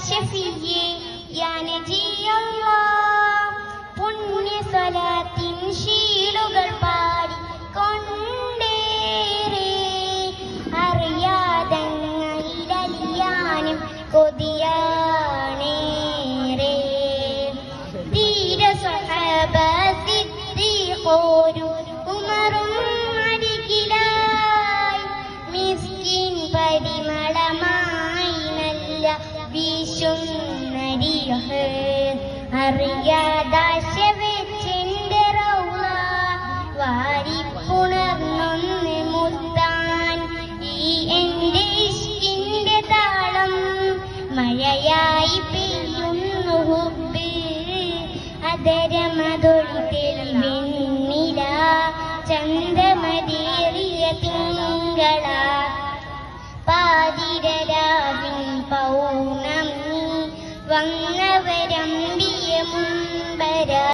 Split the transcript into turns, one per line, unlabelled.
ഷഫിയേ യാ നജി അല്ലാഹ് പുണ്യ സ്വലാത്തിൻ ശീലുകൾ പാടി കൊണ്ടേറെ അറിയാതങ്ങളിലലിയാനും കൊതിയാണേറെ ധീര സ്വഹാബ സിദ്ദീഖോരും ഉമറും അരികിലായി മിസ്കിൻ പരിമളമായി നല്ല വീശുന്നരിഹ് അറിയാദാശ വെച്ചെന്റെ റൗള വാരിപ്പുണർന്നൊന്ന് മുത്താൻ ഈ എന്റെ ഇഷ്കിന്റെ താളം മഴയായി പെയ്യുന്നു ഹുബ്ബ് അതരമതൊഴുത്തിൽ വെണ്ണില ചന്ദ്രമതേറിയ തിങ്കള പാതിരരാവിൻ പൗർണമി വന്നവരമ്പിയ